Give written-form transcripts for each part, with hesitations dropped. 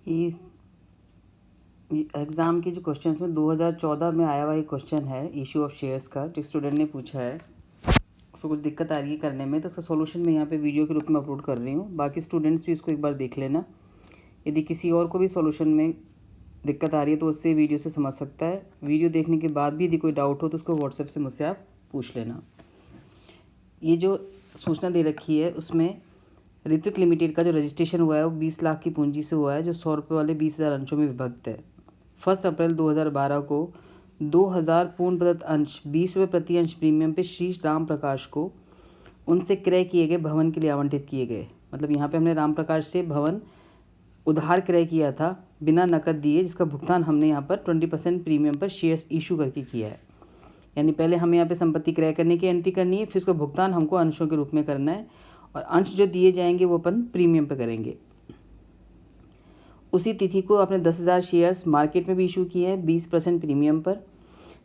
इस एग्ज़ाम के जो क्वेश्चंस में 2014 में आया हुआ एक क्वेश्चन है इशू ऑफ शेयर्स का, जो स्टूडेंट ने पूछा है। उसको कुछ दिक्कत आ रही है करने में, तो उसका सॉल्यूशन मैं यहाँ पे वीडियो के रूप में अपलोड कर रही हूँ। बाकी स्टूडेंट्स भी इसको एक बार देख लेना। यदि किसी और को भी सॉल्यूशन में दिक्कत आ रही है तो उससे वीडियो से समझ सकता है। वीडियो देखने के बाद भी यदि कोई डाउट हो तो उसको व्हाट्सएप से मुझसे आप पूछ लेना। ये जो सूचना दे रखी है उसमें ऋत्विक लिमिटेड का जो रजिस्ट्रेशन हुआ है वो 20 लाख की पूंजी से हुआ है, जो 100 रुपये वाले 20,000 अंशों में विभक्त है। 1 अप्रैल 2012 को 2000 पूर्ण प्रदत्त अंश 20 रुपये प्रति अंश प्रीमियम पे श्री राम प्रकाश को उनसे क्रय किए गए भवन के लिए आवंटित किए गए। मतलब यहाँ पे हमने राम प्रकाश से भवन उधार क्रय किया था बिना नकद दिए, जिसका भुगतान हमने यहाँ पर 20% प्रीमियम पर शेयर्स इशू करके किया है। यानी पहले हमें यहाँ पे संपत्ति क्रय करने की एंट्री करनी है, फिर उसका भुगतान हमको अंशों के रूप में करना है, और अंश जो दिए जाएंगे वो अपन प्रीमियम पे करेंगे। उसी तिथि को आपने 10,000 शेयर्स मार्केट में भी इशू किए हैं 20% प्रीमियम पर,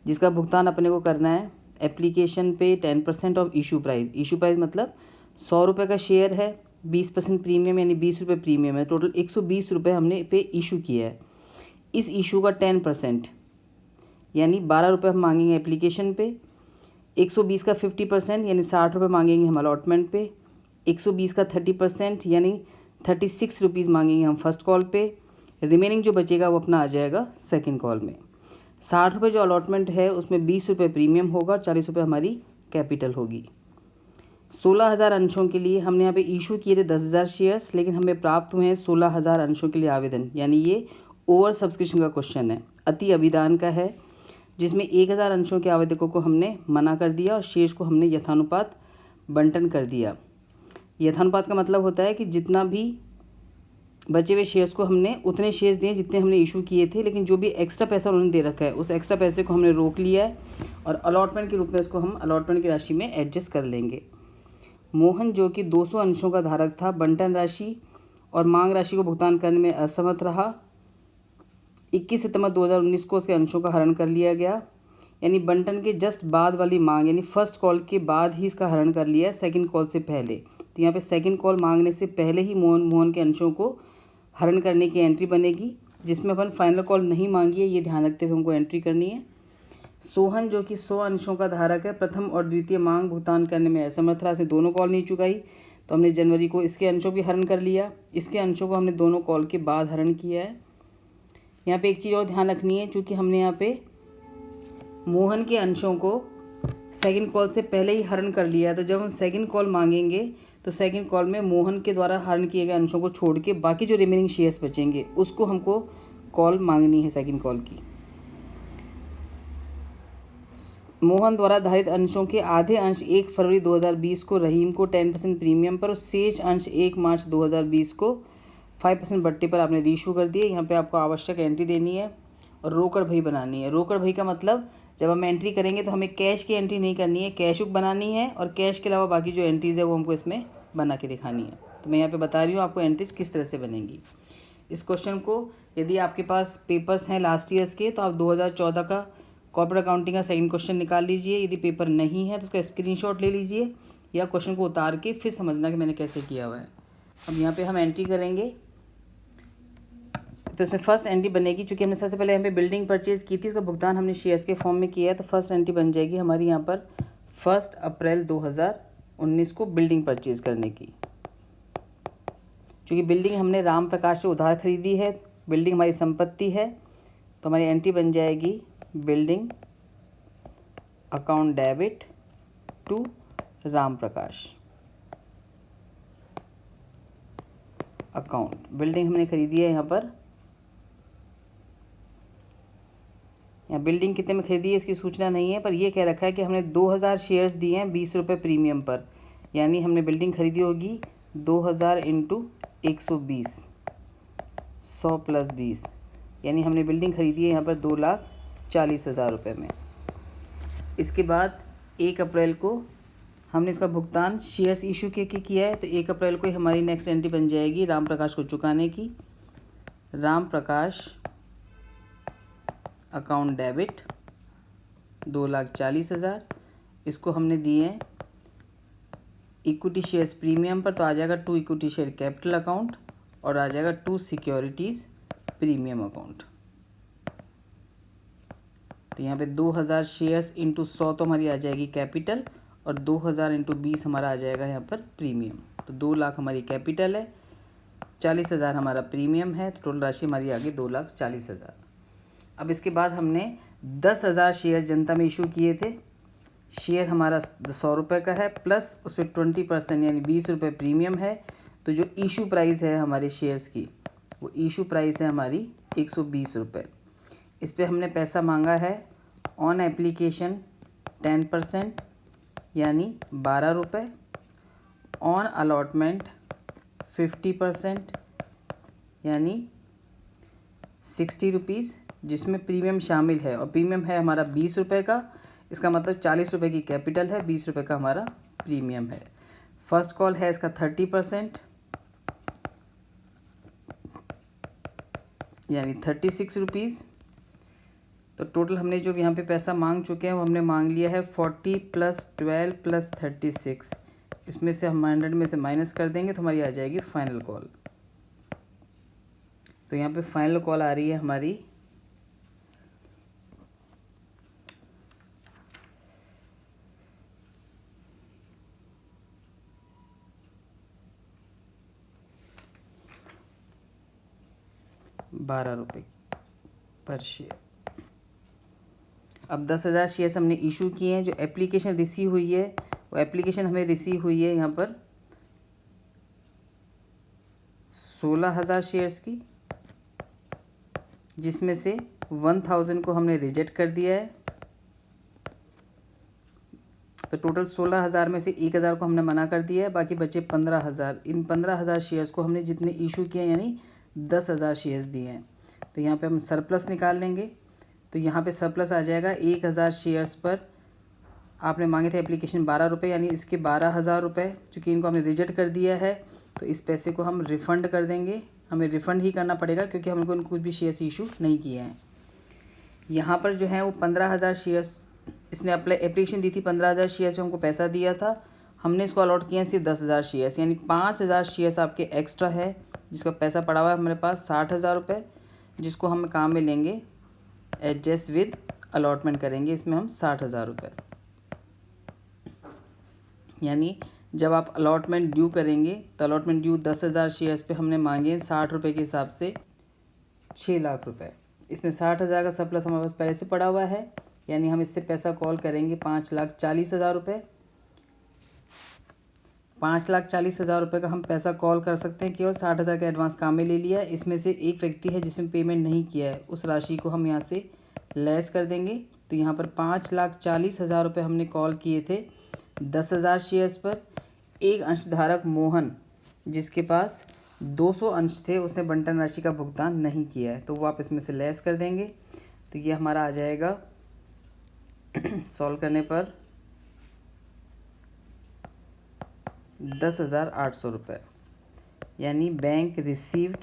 जिसका भुगतान अपने को करना है एप्लीकेशन पे 10% of issue price. Issue price मतलब 100 रुपये का शेयर है, 20% प्रीमियम यानी 20 रुपये प्रीमियम है, टोटल 120 रुपये हमने पे इशू किया है। इस इशू का 10% यानी 12 रुपये हम मांगेंगे एप्लीकेशन पे, 120 का 50% यानी 60 रुपये मांगेंगे हम अलॉटमेंट पे, 120 का 30% यानी 36 रुपीज़ मांगेंगे हम फर्स्ट कॉल पे। रिमेनिंग जो बचेगा वो अपना आ जाएगा सेकंड कॉल में। 60 रुपये जो अलॉटमेंट है उसमें 20 रुपये प्रीमियम होगा और 40 रुपये हमारी कैपिटल होगी। 16,000 अंशों के लिए हमने यहाँ पे इशू किए थे 10,000 शेयर्स, लेकिन हमें प्राप्त हुए हैं 16,000 अंशों के लिए आवेदन। यानी ये ओवर सब्सक्रिप्शन का क्वेश्चन है, अति अभिदान का है, जिसमें 1,000 अंशों के आवेदकों को हमने मना कर दिया और शेष को हमने यथानुपात बंटन कर दिया। यथानुपात का मतलब होता है कि जितना भी बचे हुए शेयर्स को हमने उतने शेयर्स दिए जितने हमने इशू किए थे, लेकिन जो भी एक्स्ट्रा पैसा उन्होंने दे रखा है उस एक्स्ट्रा पैसे को हमने रोक लिया है और अलॉटमेंट के रूप में उसको हम अलॉटमेंट की राशि में एडजस्ट कर लेंगे। मोहन जो कि 200 अंशों का धारक था, बंटन राशि और मांग राशि को भुगतान करने में असमर्थ रहा। 21 सितंबर 2019 को उसके अंशों का हरण कर लिया गया। यानी बंटन के जस्ट बाद वाली मांग यानी फर्स्ट कॉल के बाद ही इसका हरण कर लिया, सेकंड कॉल से पहले। तो यहाँ पे सेकंड कॉल मांगने से पहले ही मोहन के अंशों को हरण करने की एंट्री बनेगी, जिसमें अपन फाइनल कॉल नहीं मांगी है, ये ध्यान रखते हुए हमको एंट्री करनी है। सोहन जो कि 100 अंशों का धारक है, प्रथम और द्वितीय मांग भुगतान करने में असमर्थ रहा, से दोनों कॉल नहीं चुकाई, तो हमने जनवरी को इसके अंशों की हरण कर लिया। इसके अंशों को हमने दोनों कॉल के बाद हरण किया है। यहाँ पे एक चीज़ और ध्यान रखनी है, चूँकि हमने यहाँ पे मोहन के अंशों को सेकंड कॉल से पहले ही हरण कर लिया है, तो जब हम सेकंड कॉल मांगेंगे तो सेकंड कॉल में मोहन के द्वारा हरण किए गए अंशों को छोड़ के बाकी जो रिमेनिंग शेयर्स बचेंगे उसको हमको कॉल मांगनी है सेकंड कॉल की। मोहन द्वारा धारित अंशों के आधे अंश 1 फरवरी 2020 को रहीम को 10% प्रीमियम पर और शेष अंश 1 मार्च 2020 को 5% बट्टे पर आपने रीइशू कर दिए। यहाँ पे आपको आवश्यक एंट्री देनी है और रोकड़ भई बनानी है। रोकड़ भई का मतलब जब हम एंट्री करेंगे तो हमें कैश की एंट्री नहीं करनी है, कैश बुक बनानी है और कैश के अलावा बाकी जो एंट्रीज़ है वो हमको इसमें बना के दिखानी है। तो मैं यहाँ पे बता रही हूँ आपको एंट्रीज किस तरह से बनेंगी। इस क्वेश्चन को यदि आपके पास पेपर्स हैं लास्ट ईयर्स के तो आप 2014 का कॉर्पोरेट अकाउंटिंग का सेकंड क्वेश्चन निकाल लीजिए। यदि पेपर नहीं है तो उसका स्क्रीनशॉट ले लीजिए या क्वेश्चन को उतार के फिर समझना कि मैंने कैसे किया हुआ है। अब यहाँ पर हम एंट्री करेंगे तो इसमें फर्स्ट एंट्री बनेगी, चूँकि हमने सबसे पहले यहाँ पे बिल्डिंग परचेज़ की थी, इसका भुगतान हमने शेयर्स के फॉर्म में किया है, तो फर्स्ट एंट्री बन जाएगी हमारी यहाँ पर 1 अप्रैल 2019 को बिल्डिंग परचेज़ करने की। चूँकि बिल्डिंग हमने राम प्रकाश से उधार खरीदी है, बिल्डिंग हमारी संपत्ति है, तो हमारी एंट्री बन जाएगी building account debit to Ram Prakash account. Building हमने खरीदी है, यहाँ बिल्डिंग कितने में खरीदी है इसकी सूचना नहीं है, पर ये कह रखा है कि हमने 2000 शेयर्स दिए हैं 20 रुपये प्रीमियम पर, यानी हमने बिल्डिंग खरीदी होगी 2000 इंटू 120, 100 + 20, यानी हमने बिल्डिंग खरीदी है यहाँ पर 2,40,000 रुपये में। इसके बाद 1 अप्रैल को हमने इसका भुगतान शेयर्स इशू के किया है, तो 1 अप्रैल को ही हमारी नेक्स्ट एंट्री बन जाएगी राम प्रकाश को चुकाने की। राम प्रकाश अकाउंट डेबिट 2,40,000, इसको हमने दिए हैं इक्विटी शेयर्स प्रीमियम पर, तो आ जाएगा 2 इक्विटी शेयर कैपिटल अकाउंट और आ जाएगा 2 सिक्योरिटीज़ प्रीमियम अकाउंट। तो यहाँ पे 2000 शेयर्स इंटू 100 तो हमारी आ जाएगी कैपिटल, और 2000 इंटू 20 हमारा आ जाएगा यहाँ पर प्रीमियम। तो 2 लाख हमारी कैपिटल है, 40,000 हमारा प्रीमियम है, तो टोटल राशि हमारी आ गई 2,40,000। अब इसके बाद हमने 10,000 शेयर जनता में इशू किए थे। शेयर हमारा 100 रुपये का है, प्लस उस पर 20% यानी 20 रुपये प्रीमियम है। तो जो इशू प्राइस है हमारे शेयर्स की, वो इशू प्राइस है हमारी 120 रुपये। इस पर हमने पैसा मांगा है ऑन एप्लीकेशन 10% यानी 12 रुपये, ऑन अलॉटमेंट 50% यानी 60 रुपीज़, जिसमें प्रीमियम शामिल है, और प्रीमियम है हमारा 20 रुपये का। इसका मतलब 40 रुपये की कैपिटल है, 20 रुपये का हमारा प्रीमियम है। फर्स्ट कॉल है इसका 30% यानी 36 रुपीज़। तो टोटल हमने जो यहाँ पे पैसा मांग चुके हैं वो हमने मांग लिया है 40 + 12 + 36। इसमें से हम 100 में से माइनस कर देंगे तो हमारी आ जाएगी फाइनल कॉल। तो यहाँ पे फाइनल कॉल आ रही है हमारी 12 रुपये पर शेयर। अब 10,000 शेयर्स हमने इशू किए हैं। जो एप्लीकेशन रिसीव हुई है वो एप्लीकेशन हमें रिसीव हुई है यहाँ पर 16,000 शेयर्स की, जिसमें से 1,000 को हमने रिजेक्ट कर दिया है। तो टोटल 16,000 में से 1,000 को हमने मना कर दिया है, बाकी बचे 15,000। इन 15,000 शेयर्स को हमने जितने इशू किए हैं यानी 10,000 शेयर्स दिए हैं। तो यहाँ पे हम सरप्लस निकाल लेंगे। तो यहाँ पे सरप्लस आ जाएगा 1,000 शेयर्स पर आपने मांगे थे एप्लीकेशन 12 रुपये, यानी इसके 12,000 रुपये, चूँकि इनको हमने रिजेक्ट कर दिया है तो इस पैसे को हम रिफ़ंड कर देंगे। हमें रिफ़ंड ही करना पड़ेगा क्योंकि हमको कुछ भी शेयर्स इशू नहीं किए हैं। यहाँ पर जो है वो 15,000 शेयर्स इसने एप्लीकेशन दी थी, 15,000 शेयर्स पे हमको पैसा दिया था। हमने इसको अलॉट किया सिर्फ 10,000 शेयर्स, यानी 5,000 शेयर्स आपके एक्स्ट्रा है, जिसका पैसा पड़ा हुआ है हमारे पास 60,000 रुपये, जिसको हम काम में लेंगे एडजस्ट विद अलॉटमेंट करेंगे। इसमें हम 60,000 रुपये, यानी जब आप अलॉटमेंट ड्यू करेंगे तो अलॉटमेंट ड्यू 10,000 शेयर्स पे हमने मांगे 60 रुपये के हिसाब से 6 लाख रुपए। इसमें 60,000 का सरप्लस हमारे पास पहले से पड़ा हुआ है, यानी हम इससे पैसा कॉल करेंगे 5,40,000 रुपये। 5,40,000 रुपये का हम पैसा कॉल कर सकते हैं। केवल 60,000 का एडवांस काम में ले लिया है। इसमें से एक व्यक्ति है जिसने पेमेंट नहीं किया है, उस राशि को हम यहाँ से लेस कर देंगे। तो यहाँ पर 5,40,000 रुपये हमने कॉल किए थे 10,000 शेयर्स पर। एक अंशधारक मोहन, जिसके पास 200 अंश थे, उसने बंटन राशि का भुगतान नहीं किया है, तो वो आप इसमें से लेस कर देंगे। तो ये हमारा आ जाएगा सॉल्व करने पर 10,800 रुपये, यानी बैंक रिसीव्ड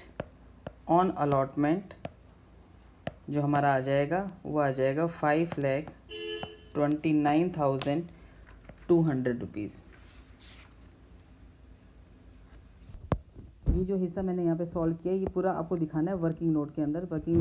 ऑन अलॉटमेंट जो हमारा आ जाएगा वो आ जाएगा 5,29,200 रुपीज़। ये जो हिस्सा मैंने यहाँ पे सॉल्व किया ये पूरा आपको दिखाना है वर्किंग नोट के अंदर। वर्किंग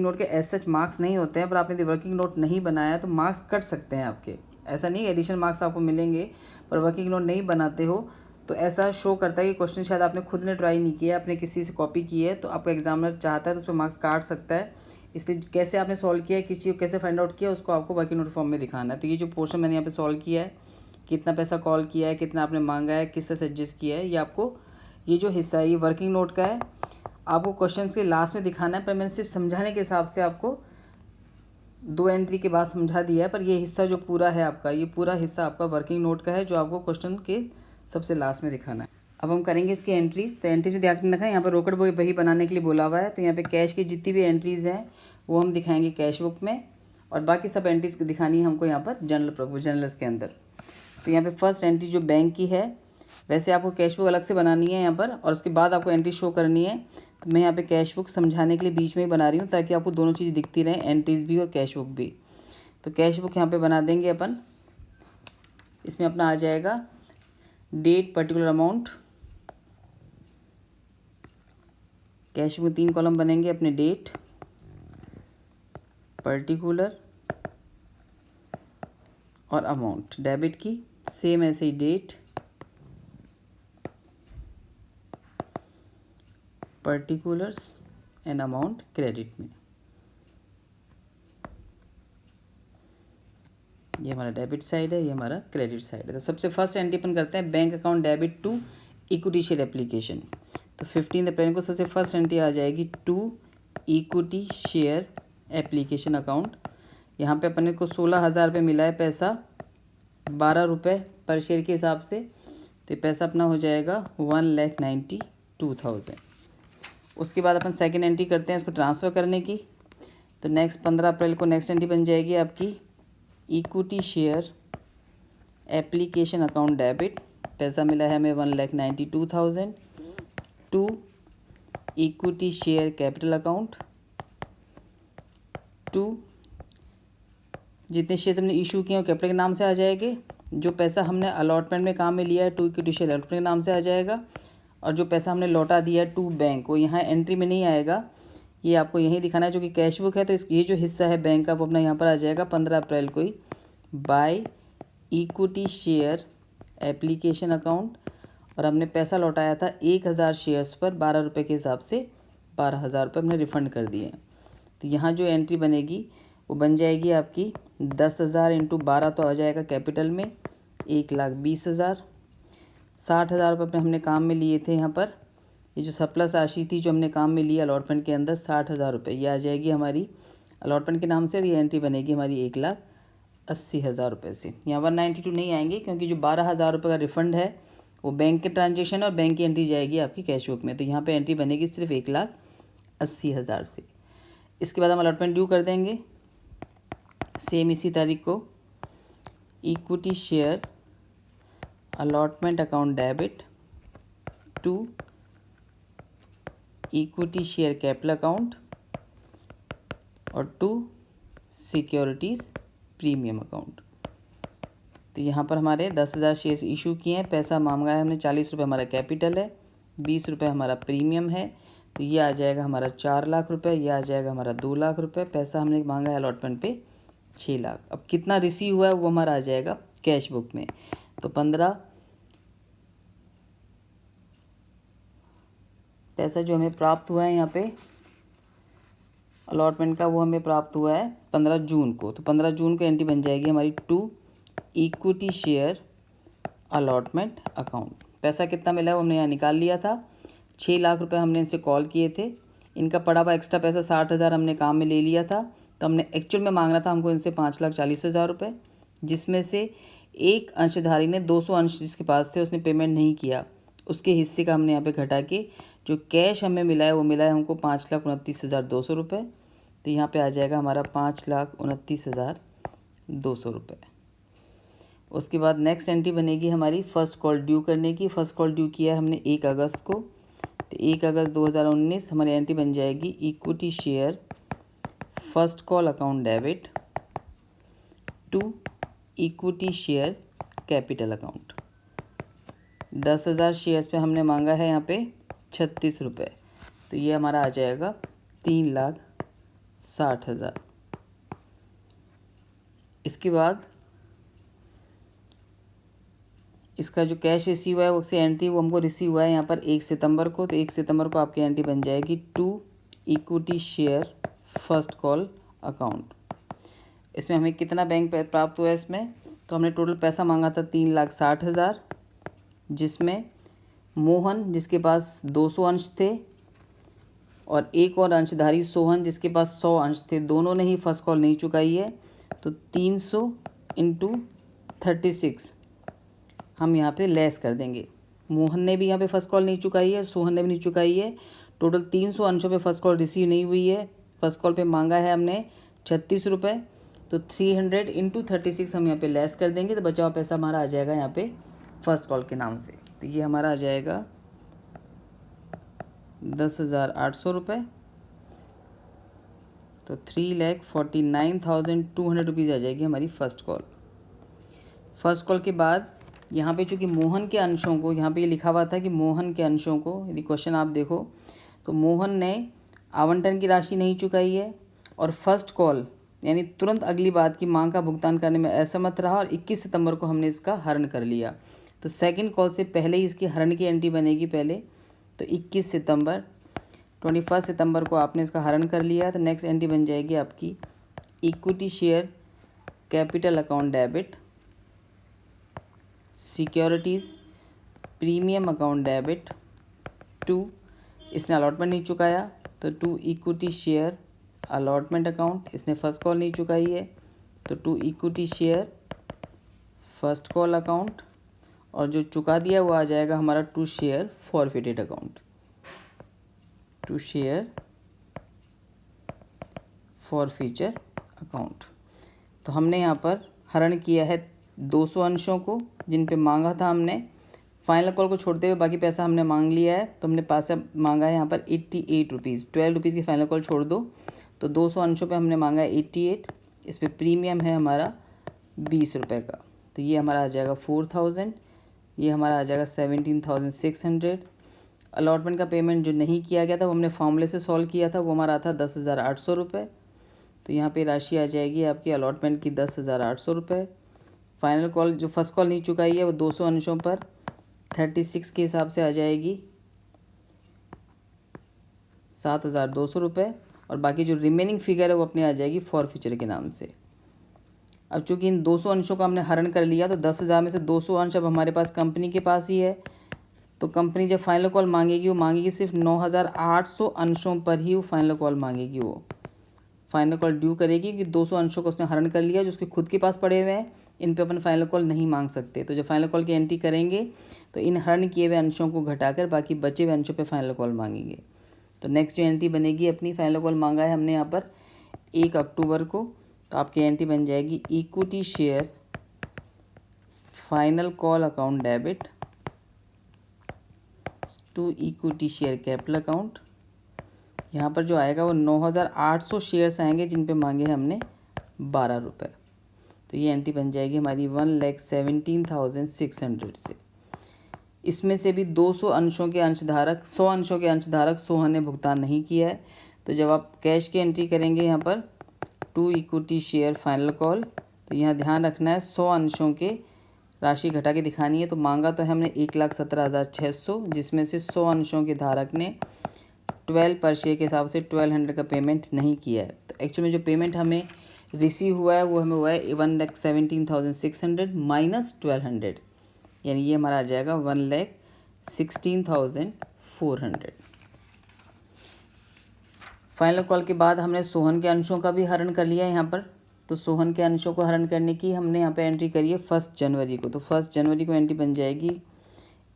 नोट के एज सच मार्क्स नहीं होते हैं, पर आपने वर्किंग नोट नहीं बनाया तो मार्क्स कट सकते हैं आपके। ऐसा नहीं एडिशनल मार्क्स आपको मिलेंगे, पर वर्किंग नोट नहीं बनाते हो तो ऐसा शो करता है कि क्वेश्चन शायद आपने खुद ने ट्राई नहीं किया, आपने किसी से कॉपी की है, तो आपको एग्जामिनर चाहता है तो उस पर मार्क्स काट सकता है। इसलिए कैसे आपने सॉल्व किया है, किस चीज़ को कैसे फाइंड आउट किया, उसको आपको वर्किंग नोट फॉर्म में दिखाना है। तो ये जो पोर्शन मैंने यहाँ पे सॉल्व किया है, कितना पैसा कॉल किया है, कितना आपने मांगा है, किस तरह से एडजस्ट किया है, ये आपको ये जो हिस्सा है ये वर्किंग नोट का है। आपको क्वेश्चन के लास्ट में दिखाना है, पर मैंने सिर्फ समझाने के हिसाब से आपको 2 एंट्री के बाद समझा दिया है। पर ये हिस्सा जो पूरा है आपका, ये पूरा हिस्सा आपका वर्किंग नोट का है, जो आपको क्वेश्चन के सबसे लास्ट में दिखाना है। अब हम करेंगे इसकी एंट्रीज। तो एंट्रीज में ध्यान रखना है, यहाँ पर रोकड़ बही बनाने के लिए बोला हुआ है। तो यहाँ पे कैश की जितनी भी एंट्रीज़ हैं वो हम दिखाएंगे कैश बुक में, और बाकी सब एंट्रीज दिखानी है हमको यहाँ पर जर्नल्स के अंदर। तो यहाँ पे फर्स्ट एंट्री जो बैंक की है, वैसे आपको कैश बुक अलग से बनानी है यहाँ पर, और उसके बाद आपको एंट्री शो करनी है। तो मैं यहाँ पे कैश बुक समझाने के लिए बीच में ही बना रही हूँ, ताकि आपको दोनों चीज़ दिखती रहें, एंट्रीज भी और कैश बुक भी। तो कैश बुक यहाँ पे बना देंगे अपन। इसमें अपना आ जाएगा डेट, पर्टिकुलर अमाउंट, कैश में 3 कॉलम बनेंगे अपने, डेट, पर्टिकुलर और अमाउंट। डेबिट की सेम ऐसे ही date, particulars and amount credit में। ये हमारा डेबिट साइड है, ये हमारा क्रेडिट साइड है। तो सबसे फर्स्ट एंट्री अपन करते हैं bank account debit to equity share application. तो 15 अप्रैल को सबसे फर्स्ट एंट्री आ जाएगी to equity share application account. यहाँ पे अपने को 16,000 रुपये मिला है पैसा, 12 रुपये पर शेयर के हिसाब से। तो पैसा अपना हो जाएगा 1,92,000। उसके बाद अपन सेकेंड एंट्री करते हैं इसको ट्रांसफ़र करने की। तो नेक्स्ट 15 अप्रैल को नेक्स्ट एंट्री बन जाएगी आपकी equity share application account debit. पैसा मिला है हमें 1,92,000 to equity share capital account to जितने शेयर्स हमने इशू किए हैं वो कैपिटल के नाम से आ जाएंगे। जो पैसा हमने अलॉटमेंट में काम में लिया है टू इक्विटी शेयर अलॉटमेंट के नाम से आ जाएगा। और जो पैसा हमने लौटा दिया है टू बैंक वो यहाँ एंट्री में नहीं आएगा, ये आपको यहीं दिखाना है। जो कि कैश बुक है तो ये जो हिस्सा है बैंक का वो अपना यहाँ पर आ जाएगा 15 अप्रैल को ही by equity share application account. और हमने पैसा लौटाया था 1,000 शेयर्स पर 12 रुपये के हिसाब से, 12,000 रुपये हमने रिफ़ंड कर दिए। तो यहाँ जो एंट्री बनेगी वो बन जाएगी आपकी 10,000 इंटू 12 तो आ जाएगा कैपिटल में 1,20,000। 60,000 रुपये अपने हमने काम में लिए थे। यहाँ पर ये जो सरप्लस राशि थी जो हमने काम में लिया अलॉटमेंट के अंदर 60,000 रुपये, ये आ जाएगी हमारी अलॉटमेंट के नाम से। और ये एंट्री बनेगी हमारी 1,80,000 रुपये से। यहाँ 192 नहीं आएंगे क्योंकि जो 12,000 रुपये का रिफ़ंड है वो बैंक के ट्रांजेक्शन और बैंक की एंट्री जाएगी आपकी कैश बुक में। तो यहाँ पे एंट्री बनेगी सिर्फ 1,80,000 से। इसके बाद हम अलॉटमेंट ड्यू कर देंगे सेम इसी तारीख को। Equity share allotment account debit to equity share capital account और टू सिक्योरिटीज़ प्रीमियम अकाउंट। तो यहाँ पर हमारे 10,000 शेयर्स इशू किए हैं। पैसा मांगा है हमने 40 रुपये, हमारा कैपिटल है, 20 रुपये हमारा प्रीमियम है। तो ये आ जाएगा हमारा 4 लाख रुपये, ये आ जाएगा हमारा 2 लाख रुपये। पैसा हमने मांगा है अलॉटमेंट पे 6 लाख। अब कितना रिसीव हुआ है वो हमारा आ जाएगा कैश बुक में। तो 15 पैसा जो हमें प्राप्त हुआ है यहाँ पे अलॉटमेंट का वो हमें प्राप्त हुआ है 15 जून को। तो 15 जून को एंट्री बन जाएगी हमारी to equity share allotment account. पैसा कितना मिला है वो हमने यहाँ निकाल लिया था। 6 लाख रुपए हमने इनसे कॉल किए थे। इनका पड़ा हुआ एक्स्ट्रा पैसा 60,000 हमने काम में ले लिया था। तो हमने एक्चुअल में मांगना था हमको इनसे 5,40,000 रुपये, जिसमें से एक अंशधारी ने 200 अंश जिसके पास थे उसने पेमेंट नहीं किया, उसके हिस्से का हमने यहाँ पे घटा के जो कैश हमें मिला है वो मिला है हमको 5,29,200 रुपये। तो यहाँ पे आ जाएगा हमारा 5,29,200 रुपये। उसके बाद नेक्स्ट एंट्री बनेगी हमारी फ़र्स्ट कॉल ड्यू करने की। फ़र्स्ट कॉल ड्यू किया है हमने 1 अगस्त को। तो 1 अगस्त 2019 हमारी एंट्री बन जाएगी equity share first call account debit to equity share capital account. 10,000 shares पे हमने मांगा है यहाँ पे 36 रुपये। तो ये हमारा आ जाएगा 3,60,000। इसके बाद इसका जो कैश रिसीव हुआ है उससे एंट्री वो हमको रिसीव हुआ है यहाँ पर 1 सितंबर को। तो 1 सितंबर को आपकी एंट्री बन जाएगी to equity share first call account. इसमें हमें कितना बैंक प्राप्त हुआ है इसमें, तो हमने टोटल पैसा मांगा था 3,60,000, जिसमें मोहन जिसके पास 200 अंश थे और एक और अंशधारी सोहन जिसके पास 100 अंश थे, दोनों ने ही फर्स्ट कॉल नहीं चुकाई है। तो 300 इंटू 36 हम यहाँ पे लेस कर देंगे। मोहन ने भी यहाँ पे फर्स्ट कॉल नहीं चुकाई है, सोहन ने भी नहीं चुकाई है। टोटल 300 अंशों पे फर्स्ट कॉल रिसीव नहीं हुई है। फर्स्ट कॉल पे मांगा है हमने 36 रुपये। तो 300 इंटू 36 हम यहाँ पे लेस कर देंगे। तो बचा हुआ पैसा हमारा आ जाएगा यहाँ पे फर्स्ट कॉल के नाम से। तो ये हमारा आ जाएगा 10,800 रुपये। तो 3,49,200 रुपीज़ आ जाएगी हमारी फ़र्स्ट कॉल। फर्स्ट कॉल के बाद यहाँ पे चूँकि मोहन के अंशों को, यहाँ पे ये लिखा हुआ था कि मोहन के अंशों को, यदि क्वेश्चन आप देखो तो मोहन ने आवंटन की राशि नहीं चुकाई है और फर्स्ट कॉल यानी तुरंत अगली बात की मांग का भुगतान करने में असमर्थ रहा और 21 सितंबर को हमने इसका हरण कर लिया। तो सेकंड कॉल से पहले ही इसकी हरण की एंट्री बनेगी पहले, तो 21 सितंबर 21 सितंबर को आपने इसका हरण कर लिया। तो नेक्स्ट एंट्री बन जाएगी आपकी equity share capital account debit, securities premium account debit to, इसने अलॉटमेंट नहीं चुकाया तो to equity share allotment account, इसने फर्स्ट कॉल नहीं चुकाई है तो to equity share first call account, और जो चुका दिया वो आ जाएगा हमारा to share forfeited account, to share forfeiture account. तो हमने यहाँ पर हरण किया है 200 अंशों को जिन पे मांगा था हमने, फाइनल कॉल को छोड़ते हुए बाकी पैसा हमने मांग लिया है। तो हमने पैसा मांगा है यहाँ पर 88 रुपीज़, 12 रुपीज़ की फाइनल कॉल छोड़ दो तो 200 अंशों पे हमने मांगा है 88, इस पर प्रीमियम है हमारा 20 रुपये का, तो ये हमारा आ जाएगा 4000, ये हमारा आ जाएगा 17,600। अलॉटमेंट का पेमेंट जो नहीं किया गया था वो हमने फॉर्मूले से सॉल्व किया था, वो हमारा था 10,800 रुपये। तो यहाँ पे राशि आ जाएगी आपकी अलॉटमेंट की 10,800 रुपये। फाइनल कॉल जो फर्स्ट कॉल नहीं चुकाई है वो 200 अंशों पर 36 के हिसाब से आ जाएगी 7,200 रुपये, और बाकी जो रिमेनिंग फिगर है वो अपने आ जाएगी फॉरफीचर के नाम से। अब चूंकि इन 200 अंशों का हमने हरण कर लिया तो 10,000 में से 200 अंश अब हमारे पास कंपनी के पास ही है। तो कंपनी जब फाइनल कॉल मांगेगी वो मांगेगी सिर्फ 9,800 अंशों पर ही वो फाइनल कॉल मांगेगी, वो फाइनल कॉल ड्यू करेगी कि 200 अंशों को उसने हरण कर लिया जो उसके खुद के पास पड़े हुए हैं, इन पे अपन फाइनल कॉल नहीं मांग सकते। तो जब फाइनल कॉल की एंट्री करेंगे तो इन हरण किए हुए अंशों को घटाकर बाकी बचे हुए अंशों पे फाइनल कॉल मांगेंगे। तो नेक्स्ट जो एंट्री बनेगी अपनी, फाइनल कॉल मांगा है हमने यहाँ पर 1 अक्टूबर को, तो आपकी एंट्री बन जाएगी equity share final call account debit to equity share capital account. यहाँ पर जो आएगा वो 9,800 शेयर्स आएंगे जिन पे मांगे हैं हमने 12 रुपये। तो ये एंट्री बन जाएगी हमारी 1,17,600 से। इसमें से भी 200 अंशों के अंशधारक 100 अंशों के अंशधारक सोहन ने भुगतान नहीं किया है। तो जब आप कैश की एंट्री करेंगे यहाँ पर to equity share final call, तो यहाँ ध्यान रखना है 100 अंशों के राशि घटा के दिखानी है। तो मांगा तो है हमने 1,17,600, जिसमें से 100 अंशों के धारक ने 12 पर शेयर के हिसाब से 1200 का पेमेंट नहीं किया है। तो एक्चुअली में जो पेमेंट हमें रिसीव हुआ है वो हमें हुआ है 1,17,600 माइनस 1200, यानी ये हमारा आ जाएगा 1,16,400। फाइनल कॉल के बाद हमने सोहन के अंशों का भी हरण कर लिया है यहाँ पर। तो सोहन के अंशों को हरण करने की हमने यहाँ पे एंट्री करी है 1 जनवरी को। तो 1 जनवरी को एंट्री बन जाएगी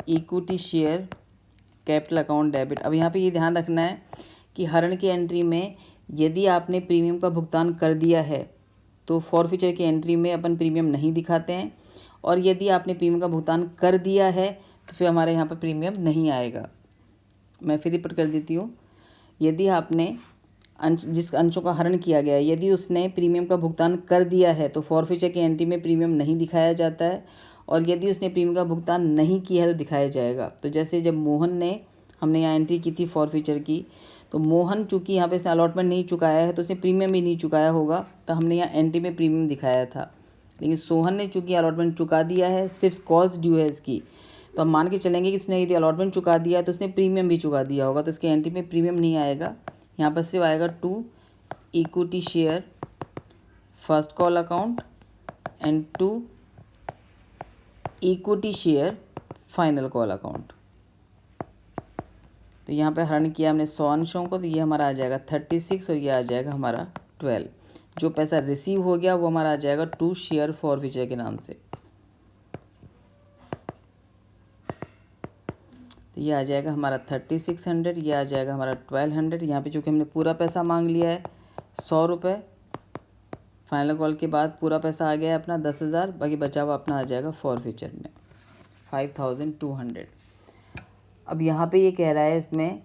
equity share capital account debit. अब यहाँ पे ये ध्यान रखना है कि हरण की एंट्री में यदि आपने प्रीमियम का भुगतान कर दिया है तो फॉरफीचर की एंट्री में अपन प्रीमियम नहीं दिखाते हैं, और यदि आपने प्रीमियम का भुगतान कर दिया है तो फिर हमारे यहाँ पर प्रीमियम नहीं आएगा। मैं फिर रिपीट कर देती हूँ, यदि आपने जिस अंशों का हरण किया गया है यदि उसने प्रीमियम का भुगतान कर दिया है तो फॉरफीचर की एंट्री में प्रीमियम नहीं दिखाया जाता है, और यदि उसने प्रीमियम का भुगतान नहीं किया है तो दिखाया जाएगा। तो जैसे जब मोहन ने हमने यहाँ एंट्री की थी फॉरफीचर की, तो मोहन चूँकि यहाँ पे इसने अलॉटमेंट नहीं चुकाया है तो उसने प्रीमियम भी नहीं चुकाया होगा, तो हमने यहाँ एंट्री में प्रीमियम दिखाया था। लेकिन सोहन ने चूँकि अलॉटमेंट चुका दिया है, सिर्फ कॉस्ट ड्यू है इसकी, तो हम मान के चलेंगे कि उसने यदि अलॉटमेंट चुका दिया है तो उसने प्रीमियम भी चुका दिया होगा, तो इसकी एंट्री में प्रीमियम नहीं आएगा। यहाँ पर सिर्फ आएगा to equity share first call account and to equity share final call account. तो यहाँ पे हरण किया हमने 100 अंशों को, तो ये हमारा आ जाएगा 36 और ये आ जाएगा हमारा 12। जो पैसा रिसीव हो गया वो हमारा आ जाएगा टू शेयर फॉरफीचर के नाम से। तो ये आ जाएगा हमारा 3600, ये आ जाएगा हमारा 1200। यहाँ पे चूँकि हमने पूरा पैसा मांग लिया है 100 रुपये, फाइनल कॉल के बाद पूरा पैसा आ गया है अपना 10,000, बाकी बचा हुआ अपना आ जाएगा फॉरफीचर में 5,200। अब यहाँ पे ये कह रहा है इसमें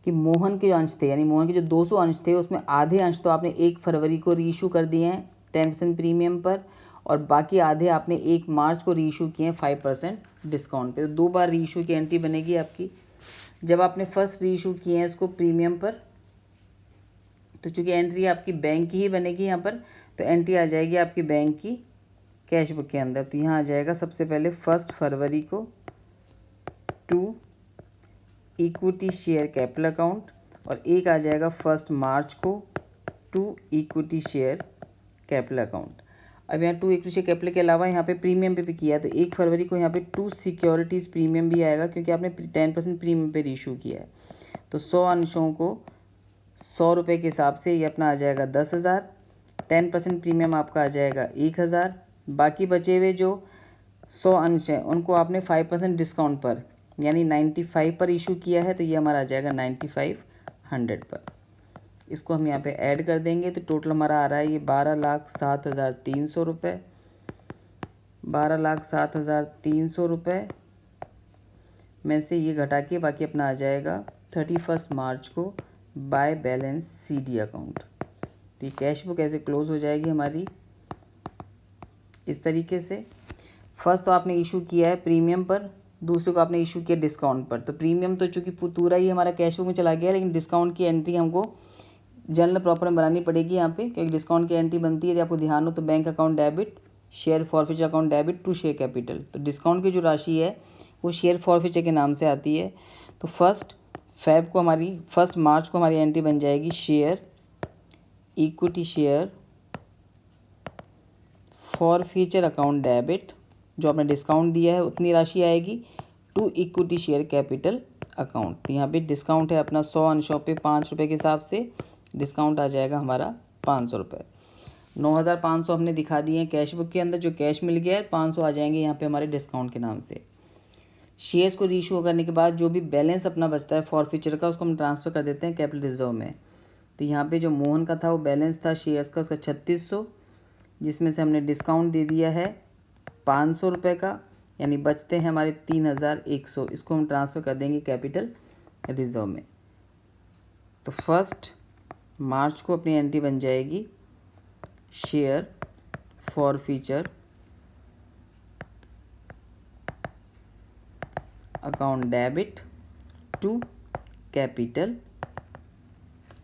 कि मोहन के जो अंश थे, यानी मोहन के जो 200 अंश थे उसमें आधे अंश तो आपने 1 फरवरी को रीइशू कर दिए हैं 10% प्रीमियम पर, और बाकी आधे आपने 1 मार्च को रीइशू किए हैं 5% डिस्काउंट पे। तो 2 बार रीइशू की एंट्री बनेगी आपकी जब आपने फर्स्ट रीइशू किए हैं इसको प्रीमियम पर, तो चूँकि एंट्री आपकी बैंक की ही बनेगी यहाँ पर, तो एंट्री आ जाएगी आपकी बैंक की कैश बुक के अंदर। तो यहाँ आ जाएगा सबसे पहले 1 फरवरी को to equity share capital account, और एक आ जाएगा 1 मार्च को to equity share capital account. अब यहाँ 2 इक्विटी शेयर कैपिटल के अलावा यहाँ पे प्रीमियम पे भी किया, तो 1 फरवरी को यहाँ पे 2 सिक्योरिटीज़ प्रीमियम भी आएगा, क्योंकि आपने 10% प्रीमियम पे इशू किया है। तो 100 अंशों को 100 रुपये के हिसाब से ये अपना आ जाएगा 10,000, 10% प्रीमियम आपका आ जाएगा 1,000। बाकी बचे हुए जो 100 अंश हैं उनको आपने 5% डिस्काउंट पर यानी 95 पर इशू किया है, तो ये हमारा आ जाएगा 9500 पर। इसको हम यहाँ पे ऐड कर देंगे तो टोटल हमारा आ रहा है ये 12,07,300 रुपये। 12,07,300 रुपये में से ये घटा के बाकी अपना आ जाएगा 31 मार्च को बाय बैलेंस CD अकाउंट। तो ये कैश बुक ऐसे क्लोज हो जाएगी हमारी इस तरीके से। फर्स्ट तो आपने इशू किया है प्रीमियम पर, दूसरे को आपने इशू किया डिस्काउंट पर। तो प्रीमियम तो चूँकि पूरा ही हमारा कैश बुक में चला गया, लेकिन डिस्काउंट की एंट्री हमको जनरल प्रॉपर में बनानी पड़ेगी यहाँ पे, क्योंकि डिस्काउंट की एंट्री बनती है यदि आपको ध्यान हो तो bank account debit, share forfeiture account debit to share capital. तो डिस्काउंट की जो राशि है वो शेयर फॉरफीचर के नाम से आती है। तो 1 मार्च को हमारी एंट्री बन जाएगी share equity share forfeiture account debit, जो आपने डिस्काउंट दिया है उतनी राशि आएगी to equity share capital account. तो यहाँ पे डिस्काउंट है अपना 100 अंशों पे 5 रुपये के हिसाब से डिस्काउंट आ जाएगा हमारा 500 रुपये। 9,500 हमने दिखा दिए हैं कैश बुक के अंदर, जो कैश मिल गया है 500 आ जाएंगे यहाँ पे हमारे डिस्काउंट के नाम से। शेयर्स को रीइशू करने के बाद जो भी बैलेंस अपना बचता है फॉरफीचर का, उसको हम ट्रांसफ़र कर देते हैं कैपिटल रिजर्व में। तो यहाँ पे जो मोहन का था वो बैलेंस था शेयर्स का उसका 3600, जिसमें से हमने डिस्काउंट दे दिया है 500 रुपये का, यानी बचते हैं हमारे 3,100। इसको हम ट्रांसफ़र कर देंगे कैपिटल रिजर्व में। तो 1 मार्च को अपनी एंट्री बन जाएगी share forfeiture account debit to capital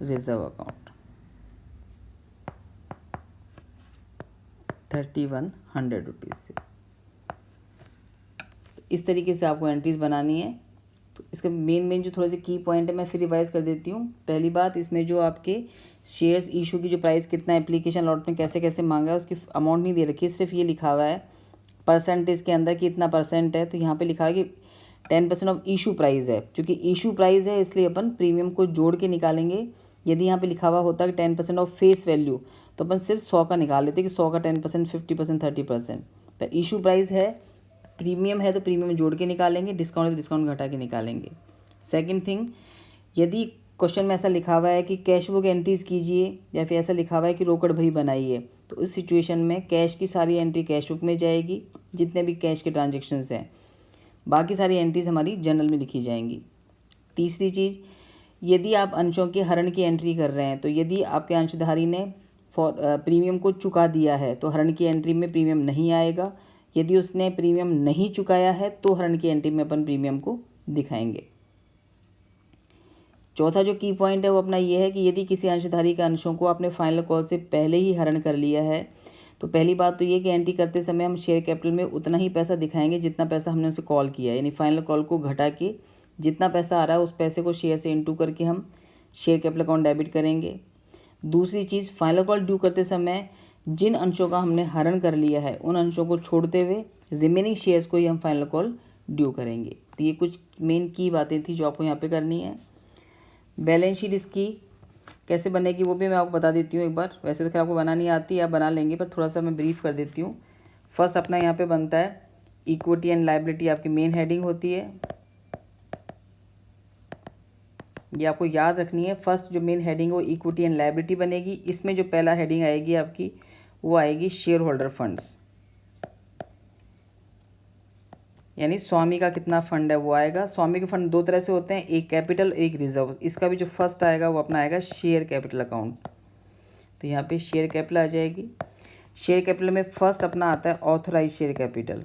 reserve account 3,100 rupees से। तो इस तरीके से आपको एंट्रीज बनानी है। तो इसका मेन जो थोड़े से की पॉइंट है मैं फिर रिवाइज कर देती हूँ। पहली बात, इसमें जो आपके शेयर्स इशू की जो प्राइस कितना एप्लीकेशन लॉट में कैसे कैसे मांगा है उसकी अमाउंट नहीं दे रखी है, सिर्फ ये लिखा हुआ है परसेंटेज के अंदर कि इतना परसेंट है। तो यहाँ पे लिखा है कि 10% ऑफ इशू प्राइस है। चूँकि इशू प्राइस है इसलिए अपन प्रीमियम को जोड़ के निकालेंगे। यदि यहाँ पे लिखा हुआ होता है 10% ऑफ फेस वैल्यू, तो अपन सिर्फ 100 का निकाल लेते कि 100 का 10%, 50%, 30%। तो इशू प्राइस है, प्रीमियम है तो प्रीमियम जोड़ के निकालेंगे, डिस्काउंट है तो डिस्काउंट घटा के निकालेंगे। सेकंड थिंग, यदि क्वेश्चन में ऐसा लिखा हुआ है कि कैश बुक एंट्रीज कीजिए या फिर ऐसा लिखा हुआ है कि रोकड़ भई बनाइए, तो इस सिचुएशन में कैश की सारी एंट्री कैश बुक में जाएगी, जितने भी कैश के ट्रांजेक्शन्स हैं। बाकी सारी एंट्रीज हमारी जनरल में लिखी जाएंगी। तीसरी चीज़, यदि आप अंशों के हरण की एंट्री कर रहे हैं, तो यदि आपके अंशधारी ने प्रीमियम को चुका दिया है तो हरण की एंट्री में प्रीमियम नहीं आएगा। यदि उसने प्रीमियम नहीं चुकाया है तो हरण की एंट्री में अपन प्रीमियम को दिखाएंगे। चौथा जो की पॉइंट है वो अपना ये है कि यदि किसी अंशधारी के अंशों को आपने फाइनल कॉल से पहले ही हरण कर लिया है, तो पहली बात तो ये कि एंट्री करते समय हम शेयर कैपिटल में उतना ही पैसा दिखाएंगे जितना पैसा हमने उसे कॉल किया है, यानी फाइनल कॉल को घटा के जितना पैसा आ रहा है उस पैसे को शेयर से इंटू करके हम शेयर कैपिटल अकाउंट डेबिट करेंगे। दूसरी चीज़, फाइनल कॉल ड्यू करते समय जिन अंशों का हमने हरण कर लिया है उन अंशों को छोड़ते हुए रिमेनिंग शेयर्स को ही हम फाइनल कॉल ड्यू करेंगे। तो ये कुछ मेन की बातें थी जो आपको यहाँ पे करनी है। बैलेंस शीट इसकी कैसे बनेगी वो भी मैं आपको बता देती हूँ एक बार। वैसे तो खैर आपको बनानी आती है, आप बना लेंगे, पर थोड़ा सा मैं ब्रीफ कर देती हूँ। फर्स्ट अपना यहाँ पे बनता है इक्विटी एंड लायबिलिटी, आपकी मेन हेडिंग होती है, ये आपको याद रखनी है। फर्स्ट जो मेन हेडिंग वो इक्विटी एंड लायबिलिटी बनेगी। इसमें जो पहला हेडिंग आएगी आपकी वो आएगी शेयर होल्डर फंड्स, यानी स्वामी का कितना फंड है वो आएगा। स्वामी के फंड दो तरह से होते हैं, एक कैपिटल एक रिजर्व। इसका भी जो फर्स्ट आएगा वो अपना आएगा शेयर कैपिटल अकाउंट। तो यहाँ पे शेयर कैपिटल आ जाएगी। शेयर कैपिटल में फर्स्ट अपना आता है authorise share capital.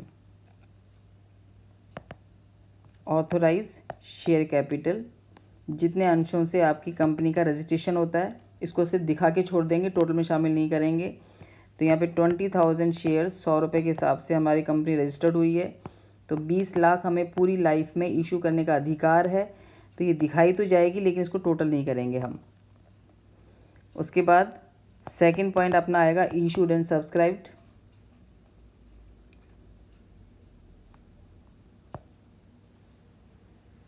Authorise share capital, जितने अंशों से आपकी कंपनी का रजिस्ट्रेशन होता है इसको सिर्फ दिखा के छोड़ देंगे, टोटल में शामिल नहीं करेंगे। तो यहाँ पे 20,000 शेयर 100 रुपये के हिसाब से हमारी कंपनी रजिस्टर्ड हुई है। तो 20 लाख हमें पूरी लाइफ में इशू करने का अधिकार है। तो ये दिखाई तो जाएगी लेकिन इसको टोटल नहीं करेंगे हम। उसके बाद सेकंड पॉइंट अपना आएगा issued and subscribed.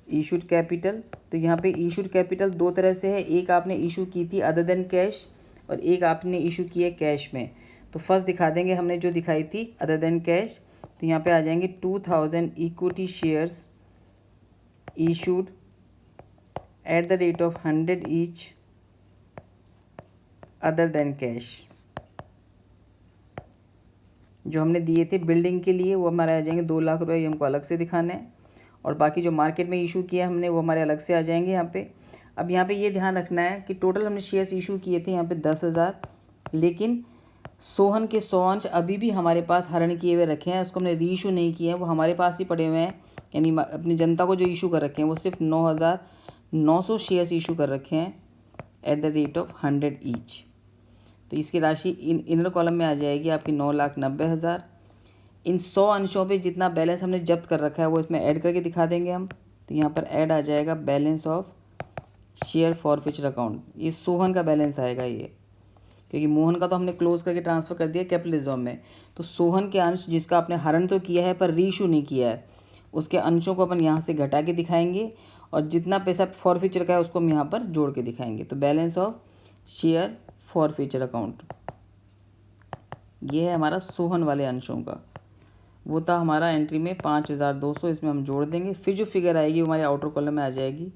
Issued capital, तो यहाँ पे इशूड कैपिटल दो तरह से है, एक आपने इशू की थी अदर देन कैश और एक आपने इशू की है कैश में। तो फर्स्ट दिखा देंगे हमने जो दिखाई थी अदर देन कैश। तो यहाँ पे आ जाएंगे 2000 equity shares issued at the rate of 100 each other than cash. जो हमने दिए थे बिल्डिंग के लिए वो हमारे आ जाएंगे 2 लाख रुपए, ये हमको अलग से दिखाना है। और बाकी जो मार्केट में इशू किया हमने वो हमारे अलग से आ जाएंगे यहाँ पे। अब यहाँ पे ये ध्यान रखना है कि टोटल हमने शेयर्स इशू किए थे यहाँ पे 10,000, लेकिन सोहन के 100 अंश अभी भी हमारे पास हरण किए हुए रखे हैं, उसको हमने री इशू नहीं किए हैं, वो हमारे पास ही पड़े हुए हैं। यानी अपनी जनता को जो इशू कर रखे हैं वो सिर्फ 9,900 शेयर्स इशू कर रखे हैं at the rate of 100 each. तो इसकी राशि इनर कॉलम में आ जाएगी आपकी 9,90,000। इन 100 अंशों पे जितना बैलेंस हमने जब्त कर रखा है वो इसमें ऐड करके दिखा देंगे हम। तो यहाँ पर ऐड आ जाएगा balance of share forfeiture account. ये सोहन का बैलेंस आएगा ये, क्योंकि मोहन का तो हमने क्लोज करके ट्रांसफ़र कर दिया कैपिटल रिजर्व में। तो सोहन के अंश जिसका आपने हरण तो किया है पर रीइशू नहीं किया है, उसके अंशों को अपन यहाँ से घटा के दिखाएंगे और जितना पैसा फॉरफिचर का है उसको हम यहाँ पर जोड़ के दिखाएंगे। तो balance of share forfeiture account ये है हमारा सोहन वाले अंशों का। वो था हमारा एंट्री में 5,200, इसमें हम जोड़ देंगे। फिर जो फिगर आएगी वो हमारे आउटर कॉलम में आ जाएगी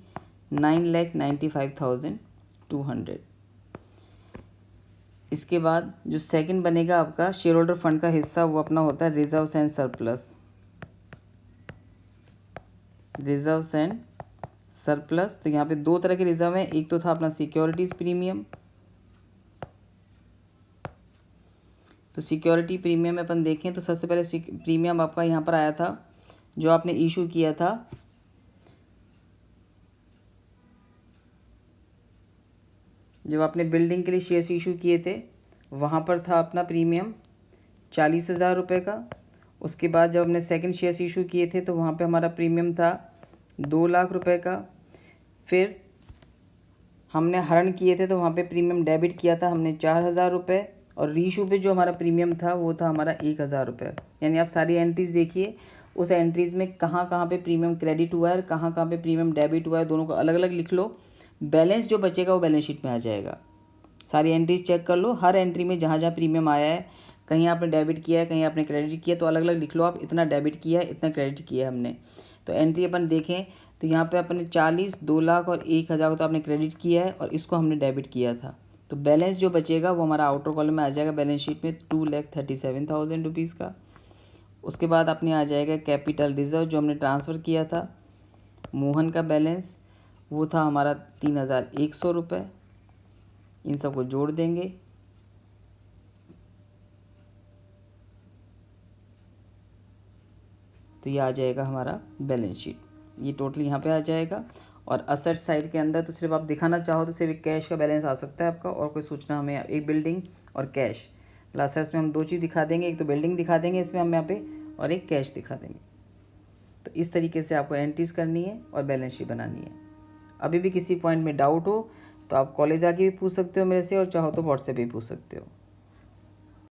9,95,200। इसके बाद जो सेकंड बनेगा आपका शेयर होल्डर फंड का हिस्सा, वो अपना होता है reserves and surplus. Reserves and surplus, तो यहाँ पे दो तरह के रिजर्व हैं, एक तो था अपना सिक्योरिटीज़ प्रीमियम। तो सिक्योरिटी प्रीमियम में अपन देखें तो सबसे पहले प्रीमियम आपका यहाँ पर आया था जो आपने इशू किया था जब आपने बिल्डिंग के लिए शेयर्स इशू किए थे, वहाँ पर था अपना प्रीमियम 40,000 रुपये का। उसके बाद जब हमने सेकंड शेयर्स इशू किए थे तो वहाँ पे हमारा प्रीमियम था 2 लाख रुपए का। फिर हमने हरण किए थे तो वहाँ पे प्रीमियम डेबिट किया था हमने 4,000 रुपये, और रीइशू पे जो हमारा प्रीमियम था वो था हमारा 1,000 रुपये। यानी आप सारी एंट्रीज़ देखिए, उस एंट्रीज़ में कहाँ कहाँ पे प्रीमियम क्रेडिट हुआ है और कहाँ कहाँ पे प्रीमियम डेबिट हुआ है, दोनों को अलग अलग लिख लो। बैलेंस जो बचेगा वो बैलेंस शीट में आ जाएगा। सारी एंट्रीज चेक कर लो, हर एंट्री में जहाँ जहाँ प्रीमियम आया है, कहीं आपने डेबिट किया है कहीं आपने क्रेडिट किया, तो अलग अलग लिख लो आप, इतना डेबिट किया है इतना क्रेडिट किया है हमने। तो एंट्री अपन देखें तो यहाँ पे अपने 40, 2 लाख और 1,000 को तो आपने क्रेडिट किया है और इसको हमने डेबिट किया था। तो बैलेंस जो बचेगा वो हमारा आउटर कॉलम में आ जाएगा बैलेंस शीट में 2,37,000 रुपीज़ का। उसके बाद अपने आ जाएगा कैपिटल रिजर्व जो हमने ट्रांसफ़र किया था। मोहन का बैलेंस वो था हमारा 3,100 रुपये। इन सबको जोड़ देंगे, तो ये आ जाएगा हमारा बैलेंस शीट। ये टोटल यहाँ पे आ जाएगा। और असेट साइड के अंदर तो सिर्फ आप दिखाना चाहो तो सिर्फ एक कैश का बैलेंस आ सकता है आपका, और कोई सूचना हमें एक बिल्डिंग और कैश। असेट्स में हम 2 चीज़ दिखा देंगे, एक तो बिल्डिंग दिखा देंगे इसमें हम यहाँ पे, और एक कैश दिखा देंगे। तो इस तरीके से आपको एंट्रीज करनी है और बैलेंस शीट बनानी है। अभी भी किसी पॉइंट में डाउट हो तो आप कॉलेज आके भी पूछ सकते हो मेरे से, और चाहो तो व्हाट्सएप भी पूछ सकते हो।